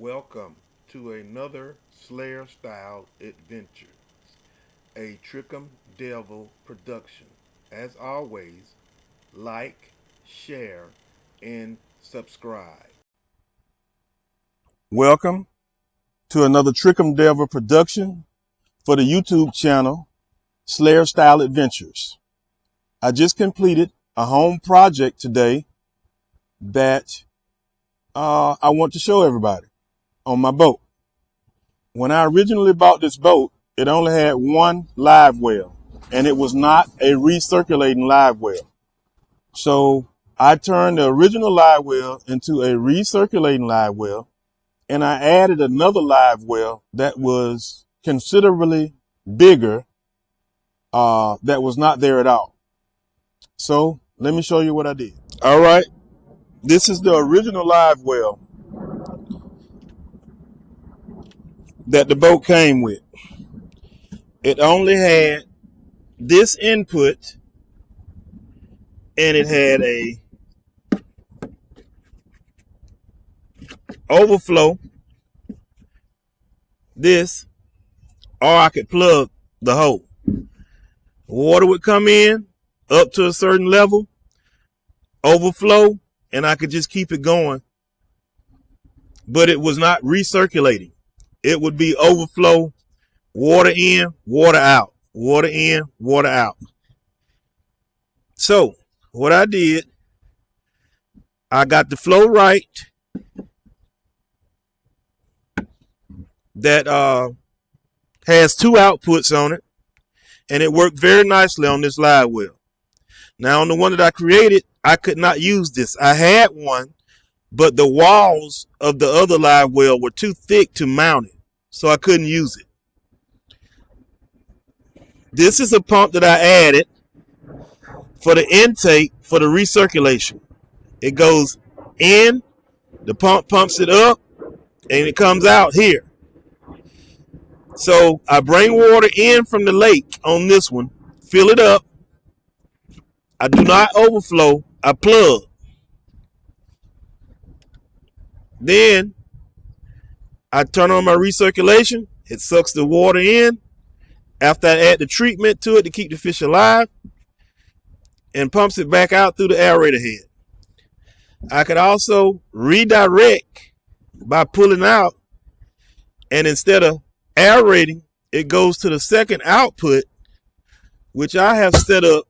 Welcome to another Slayer Style Adventure, a Trickum Devil production. As always, like, share, and subscribe. Welcome to another Trickum Devil production for the YouTube channel, Slayer Style Adventures. I just completed a home project today that I want to show everybody on my boat. When I originally bought this boat, it only had one live well, and it was not a recirculating live well. So I turned the original live well into a recirculating live well, and I added another live well that was considerably bigger, that was not there at all. So let me show you what I did. All right. This is the original live well that the boat came with. It only had this input, and it had a overflow, this, or I could plug the hole. Water would come in up to a certain level, overflow, and I could just keep it going. But it was not recirculating. It would be overflow, water in, water out, water in, water out. So what I did, I got the flow right that has two outputs on it, and it worked very nicely on this live well. Now on the one that I created, I could not use this. I had one, but the walls of the other live well were too thick to mount it, so I couldn't use it. This is a pump that I added for the intake for the recirculation. It goes in, the pump pumps it up, and it comes out here. So I bring water in from the lake on this one, fill it up. I do not overflow, I plug. Then I turn on my recirculation. It sucks the water in. After I add the treatment to it to keep the fish alive, and pumps it back out through the aerator head. I could also redirect by pulling out, and instead of aerating, it goes to the second output, which I have set up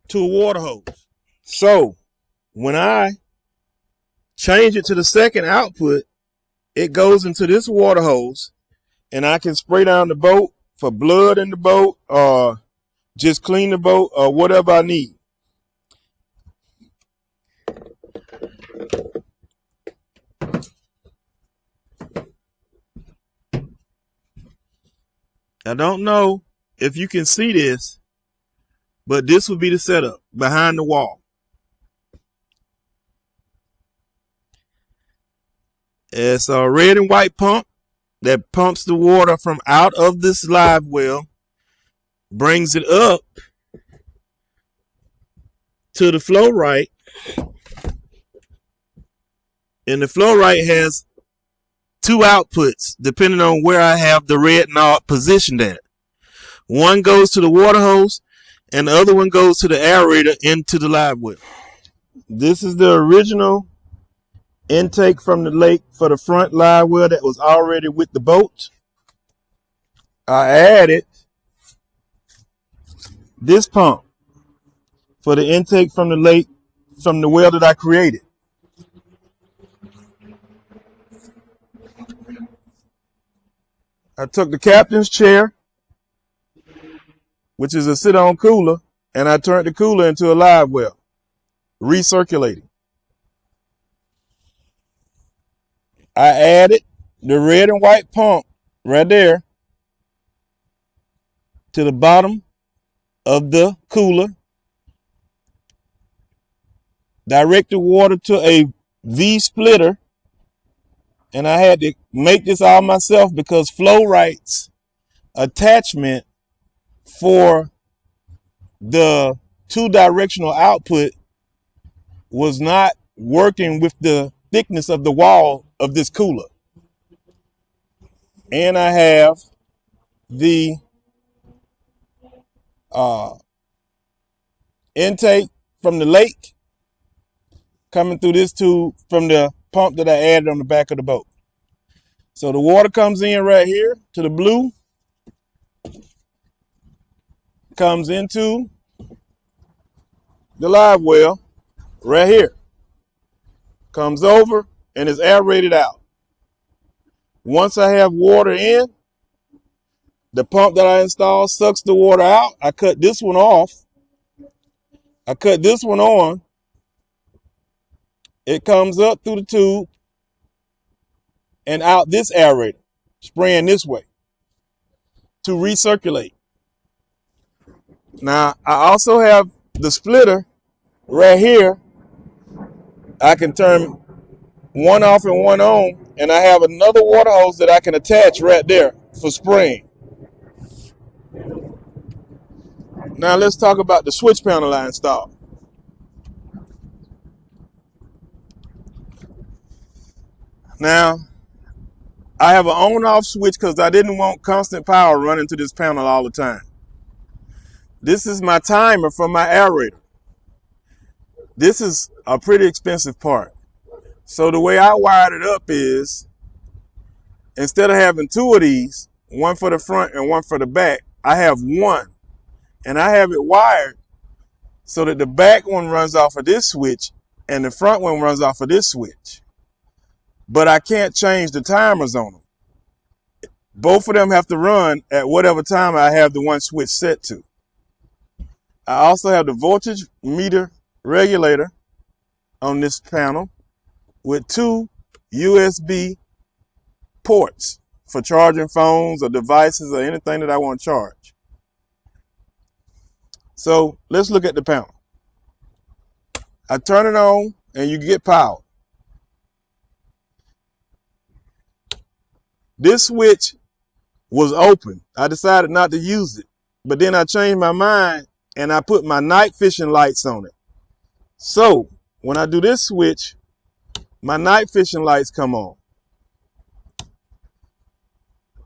to a water hose. So when I change it to the second output, it goes into this water hose, and I can spray down the boat for blood in the boat, or just clean the boat, or whatever I need. I don't know if you can see this, but this would be the setup behind the wall. It's a red and white pump that pumps the water from out of this live well, brings it up to the flow right, and the flow right has two outputs depending on where I have the red knob positioned at. One goes to the water hose, and the other one goes to the aerator into the live well. This is the original intake from the lake for the front live well that was already with the boat. I added this pump for the intake from the lake from the well that I created. I took the captain's chair, which is a sit-on cooler, and I turned the cooler into a live well, recirculating. I added the red and white pump right there to the bottom of the cooler, directed water to a V splitter, and I had to make this all myself because Flow Right's attachment for the two directional output was not working with the thickness of the wall of this cooler. And I have the intake from the lake coming through this tube from the pump that I added on the back of the boat. So the water comes in right here to the blue, comes into the live well right here, comes over and is aerated out. Once I have water in, the pump that I installed sucks the water out. I cut this one off. I cut this one on. It comes up through the tube and out this aerator, spraying this way to recirculate. Now, I also have the splitter right here. I can turn one off and one on, and I have another water hose that I can attach right there for spraying. Now let's talk about the switch panel I installed. Now, I have an on-off switch because I didn't want constant power running to this panel all the time. This is my timer for my aerator. This is a pretty expensive part. So the way I wired it up is, instead of having two of these, one for the front and one for the back, I have one. And I have it wired so that the back one runs off of this switch and the front one runs off of this switch. But I can't change the timers on them. Both of them have to run at whatever time I have the one switch set to. I also have the voltage meter regulator on this panel with two USB ports for charging phones or devices or anything that I want to charge. So let's look at the panel. I turn it on and you get power. This switch was open. I decided not to use it, but then I changed my mind and I put my night fishing lights on it. So when I do this switch, my night fishing lights come on.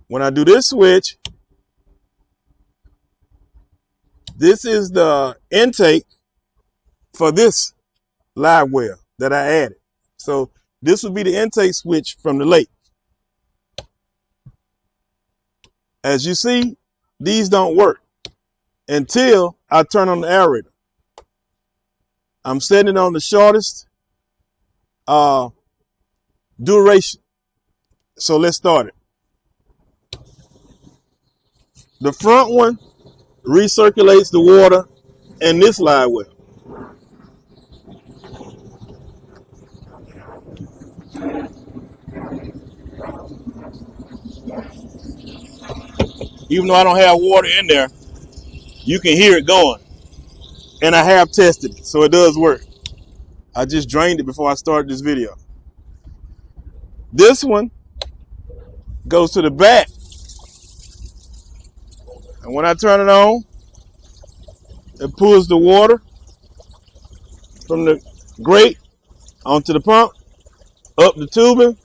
When I do this switch, this is the intake for this live well that I added. So this would be the intake switch from the lake. As you see, these don't work until I turn on the aerator. I'm setting it on the shortest duration. So let's start it. The front one recirculates the water in this live well. Even though I don't have water in there, you can hear it going. And I have tested it, so it does work. I just drained it before I started this video. This one goes to the back. And when I turn it on, it pulls the water from the grate onto the pump, up the tubing,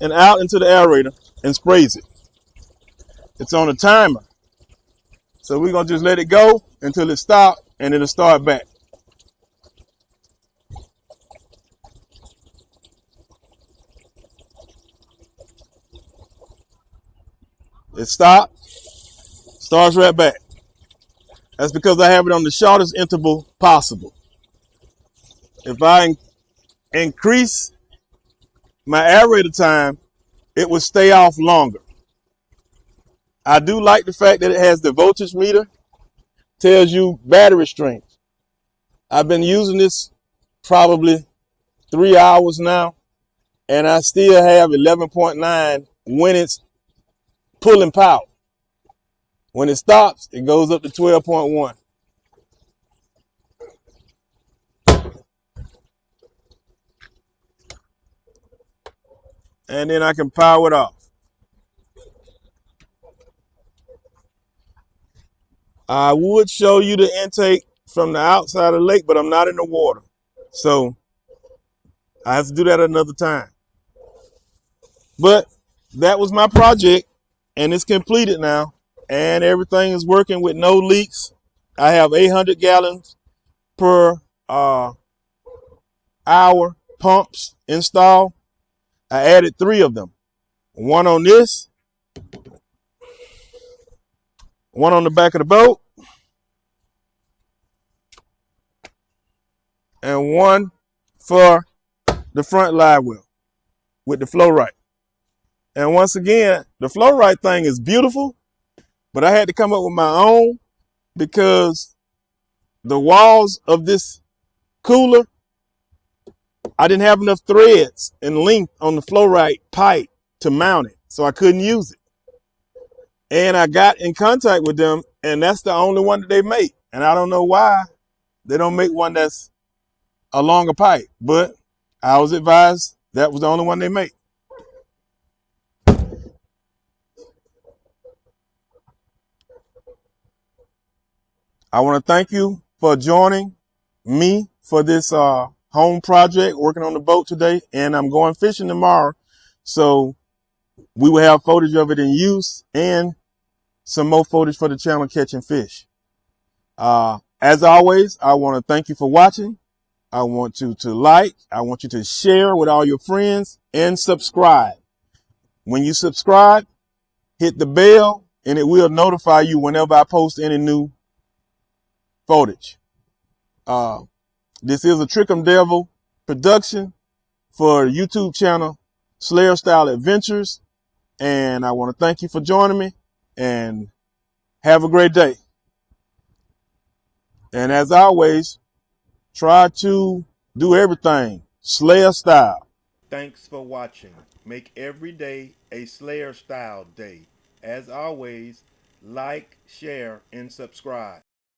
and out into the aerator and sprays it. It's on a timer. So we're going to just let it go until it stops and it'll start back. It stops, starts right back. That's because I have it on the shortest interval possible. If I increase my aerator time, it will stay off longer. I do like the fact that it has the voltage meter, tells you battery strength. I've been using this probably 3 hours now, and I still have 11.9 when it's pulling power. When it stops, it goes up to 12.1. And then I can power it off. I would show you the intake from the outside of the lake, but I'm not in the water. So I have to do that another time. But that was my project, and it's completed now, and everything is working with no leaks. I have 800 gallons per hour pumps installed. I added 3 of them. One on this, one on the back of the boat, and one for the front live well with the flow right. And once again, the flow right thing is beautiful, but I had to come up with my own because the walls of this cooler, I didn't have enough threads and length on the flow right pipe to mount it, so I couldn't use it. And I got in contact with them, and that's the only one that they make. And I don't know why they don't make one that's a longer pipe, but I was advised that was the only one they make. I want to thank you for joining me for this home project, working on the boat today, and I'm going fishing tomorrow, so we will have footage of it in use and some more footage for the channel catching fish. As always, I want to thank you for watching. I want you to like, I want you to share with all your friends, and subscribe. When you subscribe, hit the bell, and it will notify you whenever I post any new footage. This is a Trick 'em Devil production for YouTube channel Slayer Style Adventures, and I want to thank you for joining me, and have a great day. And as always, try to do everything Slayer style. Thanks for watching. Make every day a Slayer style day. As always, like, share, and subscribe.